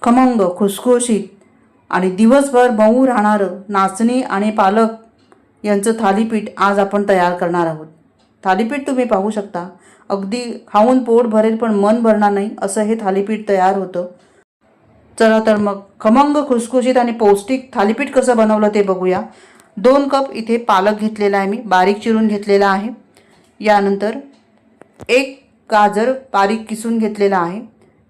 खमंग खुसखुशीत आणि दिवसभर मऊ राहणारं नाचणी आणि पालक यांचं थालीपीठ आज आपण तयार करणार आहोत। थालीपीठ तुम्ही पाहू शकता, अगदी खाऊन पोट भरेल पण मन भरणार नाही असं हे थालीपीठ तयार होतं। चला तर मग खमंग खुसखुशीत आणि पौष्टिक थालीपीठ कसं बनवलं ते बघूया। 2 कप इथे पालक घेतलेला आहे, मी बारीक चिरून घेतलेला आहे। यानंतर 1 गाजर बारीक किसून घेतलेला आहे,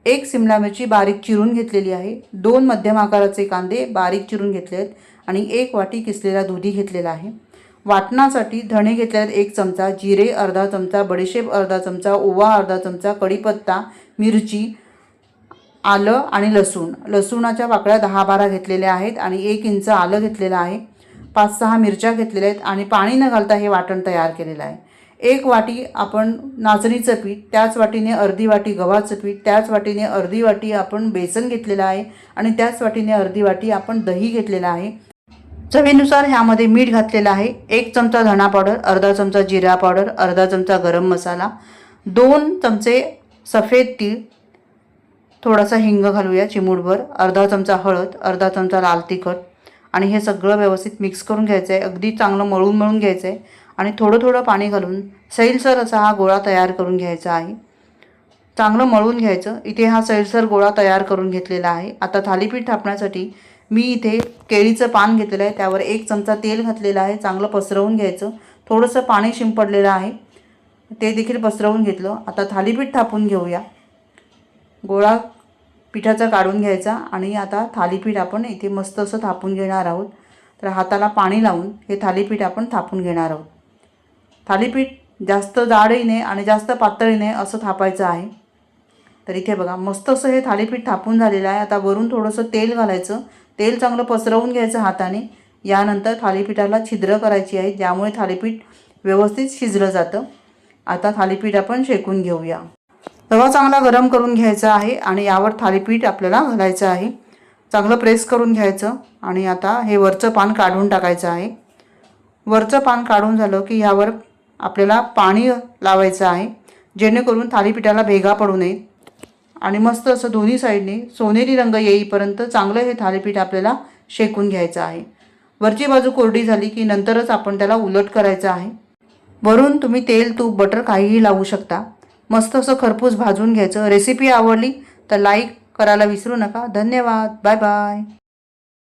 1 शिमला मिरची बारीक चिरून घेतलेली आहे, 2 मध्यम आकाराचे कांदे बारीक चिरून घेतले आहेत आणि 1 वाटी किसलेला दुधी घेतलेला आहे। वाटणासाठी धणे घेतले आहेत 1 चमचा, जिरे अर्धा चमचा, बडीशेप अर्धा चमचा, ओवा अर्धा चमचा, कढीपत्ता, मिरची, आलं आणि लसूणाच्या पाकळ्या 10-12 घेतलेल्या आहेत आणि 1 इंच आलं घेतलेलं आहे, 5-6 मिरच्या घेतलेल्या आहेत आणि पाणी न घालता हे वाटण तयार केलेलं आहे। 1 वाटी आपण नाचणीचं पीठ, त्याच वाटीने अर्धी वाटी गव्हाचं पीठ, त्याच वाटीने अर्धी वाटी आपण बेसन घेतलेलं आहे आणि त्याच वाटीने अर्धी वाटी आपण दही घेतलेलं आहे। चवीनुसार ह्यामध्ये मीठ घातलेलं आहे, 1 चमचा धणा पावडर, अर्धा चमचा जिरा पावडर, अर्धा चमचा गरम मसाला, 2 चमचे सफेद तीळ, थोडासा हिंग घालूया चिमूटभर, अर्धा चमचा हळद, अर्धा चमचा लाल तिखट आणि हे सगळं व्यवस्थित मिक्स करून घ्यायचं आहे। अगदी चांगलं मळून घ्यायचं आहे आणि थोडं थोडं पाणी घालून सैलसर असा हा गोळा तयार करून घ्यायचा आहे। चांगलं मळून घ्यायचं। इथे हा सैलसर गोळा तयार करून घेतलेला आहे। आता थालीपीठ थापण्यासाठी मी इथे केळीचं पान घेतलेलं आहे, त्यावर 1 चमचा तेल घातलेलं आहे, चांगलं पसरवून घ्यायचं। थोडंसं पाणी शिंपडलेलं आहे, ते देखील पसरवून घेतलं। आता थालीपीठ थापून घेऊया। गोळा पिठाचा काढून घ्यायचा आणि आता थालीपीठ आपण इथे मस्त असं थापून घेणार आहोत। तर हाताला पाणी लावून हे थालीपीठ आपण थापून घेणार आहोत। थालीपीठ जास्त जाडही नाही आणि जास्त पातळही नाही असं थापायचं आहे। तर इथे बघा मस्त असं हे थालीपीठ थापून झालेलं आहे। आता वरून थोडंसं तेल घालायचं, तेल चांगलं पसरवून घ्यायचं हाताने। यानंतर थालीपीठाला छिद्र करायची आहे, ज्यामुळे थालीपीठ व्यवस्थित शिजलं जातं। आता थालीपीठ आपण शेकून घेऊया। तवा चांगला गरम करून घ्यायचा आहे आणि यावर थालीपीठ आपल्याला घालायचं आहे। चांगलं प्रेस करून घ्यायचं आणि आता हे वरचं पान काढून टाकायचं आहे। वरचं पान काढून झालं की यावर आपल्याला पाणी लावायचं आहे, जेणेकरून थालीपीठाला भेगा पडू नये आणि मस्त असं दोन्ही साईडने सोनेरी रंग येईपर्यंत चांगलं हे थालीपीठ आपल्याला शेकून घ्यायचं आहे। वरची बाजू कोरडी झाली की नंतरच आपण त्याला उलट करायचं आहे। वरून तुम्ही तेल, तूप, बटर काहीही लावू शकता। मस्त असं खरपूस भाजून घ्यायचं। रेसिपी आवडली तर लाईक करायला विसरू नका। धन्यवाद। Bye bye.